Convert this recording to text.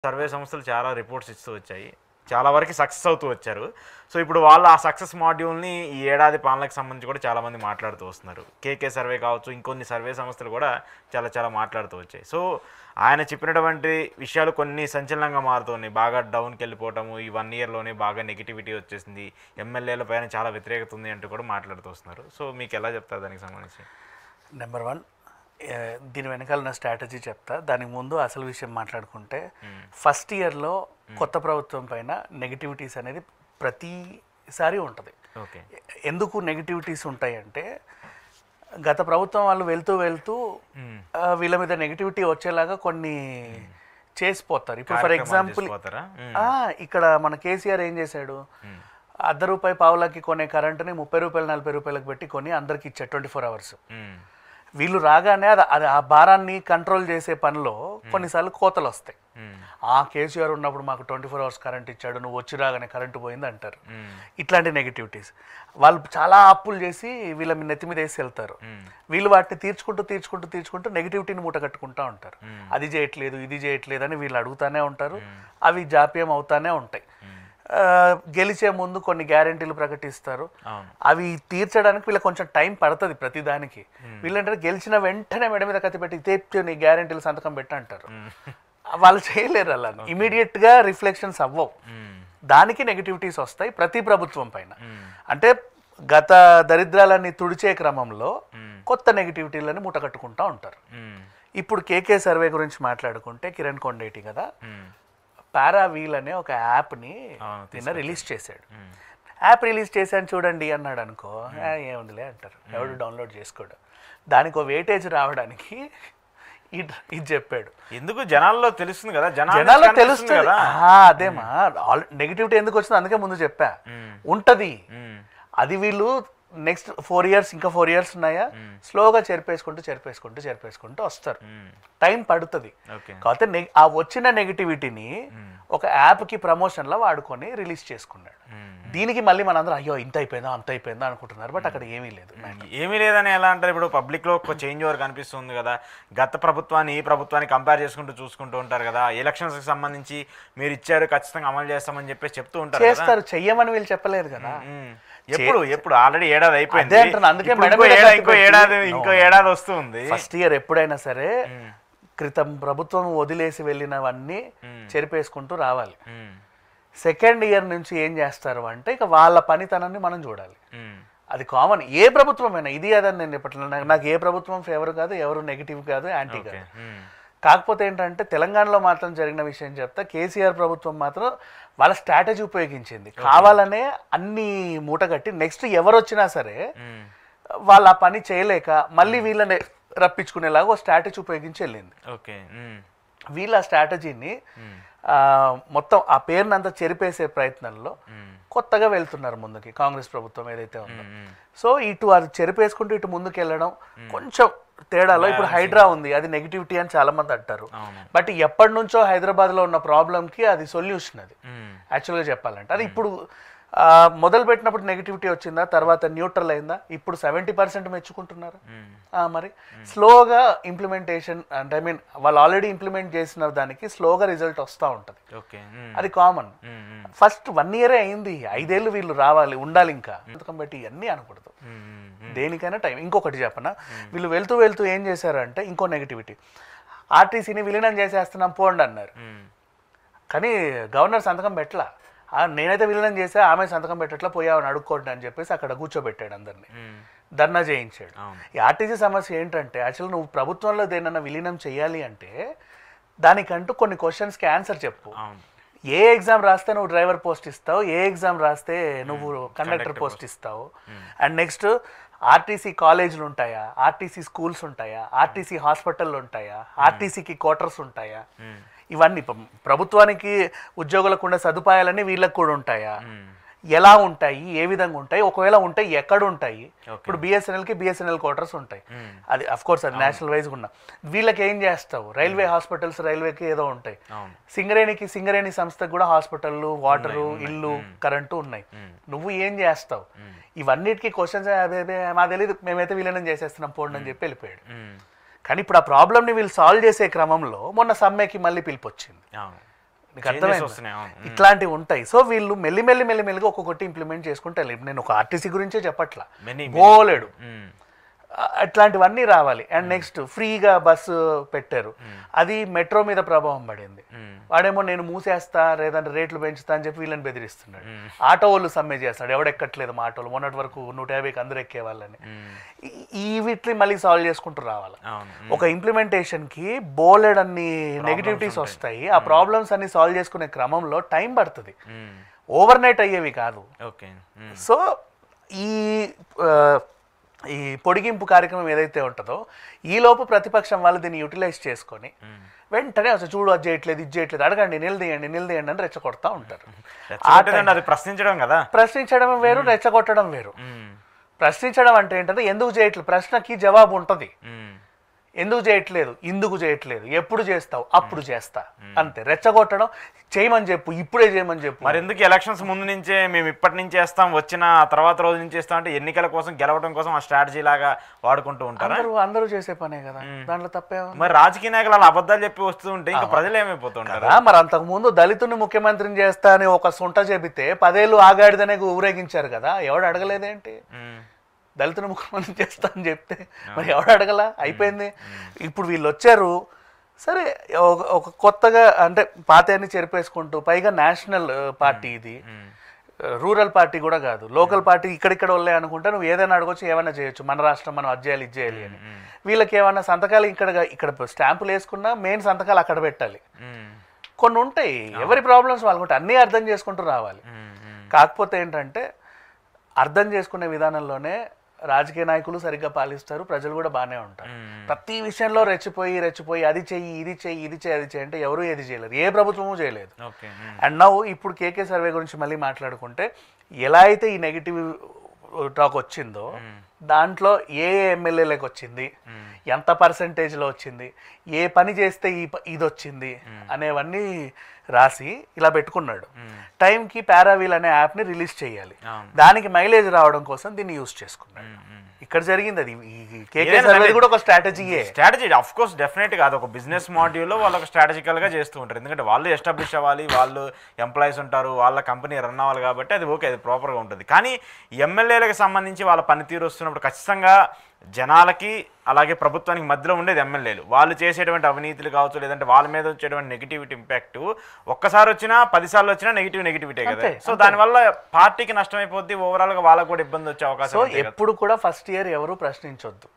Survey సంస్థలు చాలా reports ఇస్తూ వచ్చాయి. చాలా వరకు సక్సెస్ అవుతూ వచ్చారు. సో ఇప్పుడు వాళ్ళు ఆ సక్సెస్ మాడ్యూల్ని ఈ ఏడాది పాలనకు సంబంధించి కూడా చాలామంది మాట్లాడుతూ వస్తున్నారు. కేకే సర్వే కావచ్చు, ఇంకొన్ని సర్వే సంస్థలు కూడా చాలా మాట్లాడుతూ వచ్చాయి. సో ఆయన చెప్పినటువంటి విషయాలు కొన్ని సంచలనంగా మారుతున్నాయి. బాగా డౌన్కి వెళ్ళిపోవటము, ఈ 1 ఇయర్లోనే బాగా నెగిటివిటీ వచ్చేసింది, ఎమ్మెల్యేల పైన చాలా వ్యతిరేకత ఉంది అంటూ కూడా మాట్లాడుతూ వస్తున్నారు. సో మీకు ఎలా చెప్తారు దానికి సంబంధించి? నెంబర్ 1, దీని వెనకాల నా స్ట్రాటజీ చెప్తా. దానికి ముందు అసలు విషయం మాట్లాడుకుంటే, ఫస్ట్ ఇయర్లో కొత్త ప్రభుత్వం పైన నెగిటివిటీస్ అనేది ప్రతిసారి ఉంటుంది. ఎందుకు నెగిటివిటీస్ ఉంటాయంటే, గత ప్రభుత్వం వాళ్ళు వెళ్తూ వీళ్ళ మీద నెగిటివిటీ వచ్చేలాగా కొన్ని చేసిపోతారు. ఇప్పుడు ఫర్ ఎగ్జాంపుల్ ఇక్కడ మన కేసీఆర్ ఏం చేశాడు, ₹1 పావులకి కొనే కరెంటుని ₹30 ₹40 పెట్టి కొని అందరికి ఇచ్చా 24 hours. వీళ్ళు రాగానే అది ఆ భారాన్ని కంట్రోల్ చేసే పనిలో కొన్నిసార్లు కోతలు వస్తాయి. కేసీఆర్ ఉన్నప్పుడు మాకు 24 hours కరెంట్ ఇచ్చాడు, నువ్వు వచ్చి రాగానే కరెంటు పోయింది అంటారు. ఇట్లాంటి నెగిటివిటీస్ వాళ్ళు చాలా అప్పులు చేసి వీళ్ళ నెత్తి మీద వేసి వెళ్తారు. వీళ్ళు వాటిని తీర్చుకుంటూ నెగిటివిటీని మూట కట్టుకుంటూ ఉంటారు. అది చేయట్లేదు, ఇది చేయట్లేదు అని వీళ్ళు అడుగుతానే ఉంటారు. అవి జాప్యం అవుతానే ఉంటాయి. గెలిచే ముందు కొన్ని గ్యారెంటీలు ప్రకటిస్తారు. అవి తీర్చడానికి వీళ్ళకి కొంచెం టైం పడుతుంది ప్రతిదానికి. వీళ్ళంటే గెలిచిన వెంటనే మెడ మీద కత్తి పెట్టి తెచ్చి నీ గ్యారెంటీలు సంతకం పెట్టి అంటారు. వాళ్ళు చేయలేరు. అలా ఇమీడియట్ గా రిఫ్లెక్షన్స్ అవ్వవు. దానికి నెగిటివిటీస్ వస్తాయి ప్రతి ప్రభుత్వం పైన. అంటే గత దరిద్రాలన్నీ తుడిచే క్రమంలో కొత్త నెగిటివిటీలని మూటకట్టుకుంటా ఉంటారు. ఇప్పుడు కేకే సర్వే గురించి మాట్లాడుకుంటే, కిరణ్ కొండేటి కదా పారావీల్ అనే ఒక యాప్ని నిన్న రిలీజ్ చేశాడు. యాప్ రిలీజ్ చేశాను చూడండి అన్నాడు అనుకో, ఏముందిలే అంటారు, ఎవడు డౌన్లోడ్ చేసుకోడు. దానికి వెయిటేజ్ రావడానికి ఇది చెప్పాడు. ఎందుకు జనాల్లో తెలుస్తుంది కదా, జనాల్లో తెలుస్తుంది కదా. అదేమా నెగిటివిటీ ఎందుకు వచ్చింది, అందుకే ముందు చెప్పా ఉంటది. అది వీళ్ళు నెక్స్ట్ 4 years ఇంకా 4 years ఉన్నాయా, స్లోగా చేర్పేసుకుంటూ వస్తారు. టైం పడుతుంది. కాకపోతే ఆ వచ్చిన నెగిటివిటీని ఒక యాప్కి ప్రమోషన్లో వాడుకొని రిలీజ్ చేసుకున్నాడు. దీనికి మళ్ళీ మనందరం అయ్యో ఇంత అయిపోయిందా అంత అయిపోయిందా అనుకుంటున్నారు. బట్ అక్కడ ఏమీ లేదని ఎలా అంటారు. ఇప్పుడు పబ్లిక్లో ఒక చేంజ్ ఓవర్ కనిపిస్తుంది కదా, గత ప్రభుత్వాన్ని ఈ ప్రభుత్వాన్ని కంపేర్ చూసుకుంటూ ఉంటారు కదా. ఎలక్షన్స్కి సంబంధించి మీరు ఇచ్చారు ఖచ్చితంగా అమలు చేస్తామని చెప్పేసి చెప్తూ ఉంటారు. చేస్తారు, చెయ్యమని వీళ్ళు చెప్పలేదు కదా. ఎప్పుడు ఆల్రెడీ ఏడాది అయిపోయింది, అందుకే ఇంకో ఏడాది వస్తుంది. ఫస్ట్ ఇయర్ ఎప్పుడైనా సరే క్రితం ప్రభుత్వం వదిలేసి వెళ్ళినవన్నీ చెరిపేసుకుంటూ రావాలి. సెకండ్ ఇయర్ నుంచి ఏం చేస్తారు అంటే ఇక వాళ్ళ పనితనాన్ని మనం చూడాలి. అది కామన్, ఏ ప్రభుత్వమైనా. ఇది అదని నేను చెప్పట్లేదు. నాకు ఏ ప్రభుత్వం ఫేవర్ కాదు, ఎవరు నెగిటివ్ కాదు, యాంటీ కాదు. కాకపోతే ఏంటంటే తెలంగాణలో మాత్రం జరిగిన విషయం చెప్తా, కేసీఆర్ ప్రభుత్వం మాత్రం వాళ్ళ స్ట్రాటజీ ఉపయోగించింది. కావాలనే అన్ని మూటగట్టి నెక్స్ట్ ఎవరు వచ్చినా సరే వాళ్ళు ఆ పని చేయలేక మళ్ళీ వీళ్ళని రప్పించుకునేలాగా స్ట్రాటజీ ఉపయోగించి వెళ్ళింది. వీళ్ళ స్ట్రాటజీని మొత్తం ఆ పేరునంతా చెరిపేసే ప్రయత్నంలో కొత్తగా వెళ్తున్నారు ముందుకి కాంగ్రెస్ ప్రభుత్వం ఏదైతే ఉందో. సో ఇటు అది చెరిపేసుకుంటూ ఇటు ముందుకు వెళ్ళడం కొంచెం తేడాలో. ఇప్పుడు హైడ్రా ఉంది, అది నెగిటివిటీ అని చాలా మంది అంటారు. బట్ ఎప్పటి నుంచో హైదరాబాద్లో ఉన్న ప్రాబ్లంకి అది సొల్యూషన్. అది యాక్చువల్గా చెప్పాలంటే అది ఇప్పుడు మొదలు పెట్టినప్పుడు నెగిటివిటీ వచ్చిందా, తర్వాత న్యూట్రల్ అయిందా, ఇప్పుడు 70% మెచ్చుకుంటున్నారు. మరి స్లోగా ఇంప్లిమెంటేషన్ అంటే వాళ్ళు ఆల్రెడీ ఇంప్లిమెంట్ చేసిన దానికి స్లోగా రిజల్ట్ వస్తూ ఉంటుంది. అది కామన్. ఫస్ట్ 1 year అయింది, 5 ఏళ్ళు వీళ్ళు రావాలి ఉండాలి. ఇంకా సంతకం పెట్టి ఇవన్నీ అనకూడదు, దేనికైనా టైం. ఇంకొకటి చెప్పనా, వీళ్ళు వెళ్తూ ఏం చేశారంటే ఇంకో నెగిటివిటీ, ఆర్టీసీని విలీనం చేసేస్తున్నాం పోండి అన్నారు. కానీ గవర్నర్ సంతకం పెట్టలా. నేనైతే విలీనం చేసా, ఆమె సంతకం పెట్టట్లా, పోయావని అడుక్కోండి అని చెప్పేసి అక్కడ కూర్చోబెట్టాడు, అందరినీ ధర్నా చేయించాడు. ఈ ఆర్టీసీ సమస్య ఏంటంటే యాక్చువల్ నువ్వు ప్రభుత్వంలో దేనన్నా విలీనం చేయాలి అంటే దానికంటూ కొన్ని క్వశ్చన్స్కి ఆన్సర్ చెప్పు. ఏ ఎగ్జామ్ రాస్తే నువ్వు డ్రైవర్ పోస్ట్ ఇస్తావు, ఏ ఎగ్జామ్ రాస్తే నువ్వు కండక్టర్ పోస్ట్ ఇస్తావు, అండ్ నెక్స్ట్ ఆర్టీసీ కాలేజీలు ఉంటాయా, ఆర్టీసీ స్కూల్స్ ఉంటాయా, ఆర్టీసీ హాస్పిటళ్ళు ఉంటాయా, ఆర్టీసీకి క్వార్టర్స్ ఉంటాయా, ఇవన్నీ ప్రభుత్వానికి ఉద్యోగులకు ఉండే సదుపాయాలన్నీ వీళ్ళకి కూడా ఉంటాయా, ఎలా ఉంటాయి, ఏ విధంగా ఉంటాయి, ఒకవేళ ఉంటాయి ఎక్కడ ఉంటాయి. ఇప్పుడు బిఎస్ఎన్ఎల్కి బిఎస్ఎన్ఎల్ క్వార్టర్స్ ఉంటాయి, అది అఫ్ కోర్స్ అది నేషనల్ వైజ్గా ఉన్నా. వీళ్ళకి ఏం చేస్తావు, రైల్వే హాస్పిటల్స్ రైల్వేకి ఏదో ఉంటాయి, సింగరేణి సంస్థకు కూడా హాస్పిటళ్ళు, వాటరు, ఇల్లు, కరెంటు ఉన్నాయి. నువ్వు ఏం చేస్తావు? ఇవన్నిటికీ క్వశ్చన్స్ మా తెలీదు, మేమైతే విలీనం చేసేస్తున్నాం పోండి అని చెప్పి వెళ్ళిపోయాడు. కానీ ఇప్పుడు ఆ ప్రాబ్లమ్ని వీళ్ళు సాల్వ్ చేసే క్రమంలో మొన్న సమ్మెకి మళ్ళీ పిలుపు వచ్చింది. నీకు అర్థమైంది వస్తున్నాయి, అవును. ఇట్లాంటివి ఉంటాయి. సో వీళ్ళు మెల్లిమెల్లిగా ఒక్కొక్కటి ఇంప్లిమెంట్ చేసుకుంటే వెళ్ళి నేను ఒక ఆర్టీసీ గురించే చెప్పట్లా, బోలేడు అట్లాంటివన్నీ రావాలి. అండ్ నెక్స్ట్ ఫ్రీగా బస్సు పెట్టారు, అది మెట్రో మీద ప్రభావం పడింది. వాడేమో నేను మూసేస్తా లేదంటే రేట్లు పెంచుతా అని చెప్పి వీళ్ళని బెదిరిస్తున్నాడు. ఆటో వాళ్ళు సమ్మె చేస్తాడు, ఎవడెక్కట్లేదు మా ఆటోలు, మొన్నటి వరకు 150కి అందరూ ఎక్కే వాళ్ళని. ఈ వీటిని మళ్ళీ సాల్వ్ చేసుకుంటూ రావాలి. ఒక ఇంప్లిమెంటేషన్కి బోలెడ్ అన్ని నెగిటివిటీస్ వస్తాయి. ఆ ప్రాబ్లమ్స్ అన్ని సాల్వ్ చేసుకునే క్రమంలో టైం పడుతుంది, ఓవర్ నైట్ అయ్యేవి కాదు. సో ఈ పొడిగింపు కార్యక్రమం ఏదైతే ఉంటుందో ఈలోపు ప్రతిపక్షం వాళ్ళు దీన్ని యూటిలైజ్ చేసుకొని వెంటనే అసలు చూడు అది చేయట్లేదు ఇది చేయట్లేదు అడగండి నిలదీయండి అని రెచ్చగొడతా ఉంటారు. అది ప్రశ్నించడం కదా, ప్రశ్నించడం వేరు, రెచ్చగొట్టడం వేరు. ప్రశ్నించడం అంటే ఏంటంటే ఎందుకు చేయట్లేదు, ప్రశ్నకి జవాబు ఉంటుంది. ఎందుకు చేయట్లేదు, ఇందుకు చేయట్లేదు, ఎప్పుడు చేస్తావు, అప్పుడు చేస్తా, అంతే. రెచ్చగొట్టడం చేయమని చెప్పు, ఇప్పుడే చేయమని చెప్పు. మరి ఎందుకు ఎలక్షన్స్ ముందు నుంచే మేము ఇప్పటి నుంచి చేస్తాం, వచ్చిన తర్వాత రోజు నుంచి చేస్తాం అంటే ఎన్నికల కోసం గెలవడం కోసం ఆ స్ట్రాటజీ లాగా వాడుకుంటూ ఉంటారు. అందరూ చేసే పనే కదా, దాంట్లో తప్పే. మరి రాజకీయ నాయకులు అలా అబద్ధాలు చెప్పి వస్తూ ఉంటే ఇంకా ప్రజలు ఏమైపోతుంటారు? మరి అంతకు ముందు దళితుని ముఖ్యమంత్రిని చేస్తా అని ఒక సుంట చెబితే 10 ఏళ్ళు ఆగాడిదనే ఊరేగించారు కదా, ఎవడు అడగలేదేంటి? దళితుని ముఖ్యమంత్రి చేస్తా అని చెప్తే మరి ఎవడు అడగలా, అయిపోయింది. ఇప్పుడు వీళ్ళు వచ్చారు, సరే ఒక కొత్తగా అంటే పాతయాన్ని చెరిపేసుకుంటూ, పైగా నేషనల్ పార్టీ ఇది, రూరల్ పార్టీ కూడా కాదు, లోకల్ పార్టీ. ఇక్కడిక్కడ వాళ్ళే అనుకుంటే నువ్వు ఏదైనా అడగొచ్చు, ఏమైనా చేయొచ్చు, మన రాష్ట్రం మనం అది చేయాలి ఇది చేయాలి అని. వీళ్ళకి ఏమన్నా సంతకాలు ఇక్కడ స్టాంపులు వేసుకున్నా మెయిన్ సంతకాలు అక్కడ పెట్టాలి. కొన్ని ఉంటాయి, ఎవరి ప్రాబ్లమ్స్ వాళ్ళకు ఉంటాయి, అన్నీ అర్థం చేసుకుంటూ రావాలి. కాకపోతే ఏంటంటే అర్థం చేసుకునే విధానంలోనే రాజకీయ నాయకులు సరిగ్గా పాలిస్తారు, ప్రజలు కూడా బాగానే ఉంటారు. ప్రతి విషయంలో రెచ్చిపోయి అది చెయ్యి ఇది చెయ్యి అంటే ఎవరు ఏది చేయలేదు, ఏ ప్రభుత్వము చేయలేదు. అండ్ నౌ ఇప్పుడు కేకే సర్వే గురించి మళ్ళీ మాట్లాడుకుంటే, ఎలా అయితే ఈ నెగిటివ్ టాక్ వచ్చిందో దాంట్లో ఏ ఎమ్మెల్యేలకు వచ్చింది, ఎంత పర్సంటేజ్లో వచ్చింది, ఏ పని చేస్తే ఇది వచ్చింది అనేవన్నీ రాసి ఇలా పెట్టుకున్నాడు. టైంకి పారావీల్ అనే యాప్ని రిలీజ్ చేయాలి, దానికి మైలేజ్ రావడం కోసం దీన్ని యూజ్ చేసుకున్నాడు. ఇక్కడ జరిగింది అది. కూడా ఒక స్ట్రాటజీ ఆఫ్ కోర్స్ డెఫినెట్ గా ఒక బిజినెస్ మాడ్యూల్లో వాళ్ళు ఒక స్ట్రాటజికల్ గా చేస్తూ ఉంటారు. ఎందుకంటే వాళ్ళు ఎస్టాబ్లిష్ అవ్వాలి, వాళ్ళు ఎంప్లాయీస్ ఉంటారు, వాళ్ళ కంపెనీ రన్ అవ్వాలి, కాబట్టి అది ఓకే, అది ప్రాపర్గా ఉంటుంది. కానీ ఎమ్మెల్యేలకు సంబంధించి వాళ్ళ పనితీరు వస్తున్నప్పుడు ఖచ్చితంగా జనాలకి అలాగే ప్రభుత్వానికి మధ్యలో ఉండేది ఎమ్మెల్యేలు. వాళ్ళు చేసేటువంటి అవినీతులు కావచ్చు, లేదంటే వాళ్ళ మీద వచ్చేటువంటి నెగిటివిటీ ఇంపాక్ట్ ఒక్కసారి వచ్చినా 10 సార్లు వచ్చినా నెగిటివిటీ కదా. సో దానివల్ల పార్టీకి నష్టమైపోద్ది, ఓవరాల్ గా వాళ్ళకు కూడా ఇబ్బంది వచ్చే అవకాశం. సో ఎప్పుడు కూడా ఫస్ట్ ఇయర్ ఎవరు ప్రశ్నించొద్దు.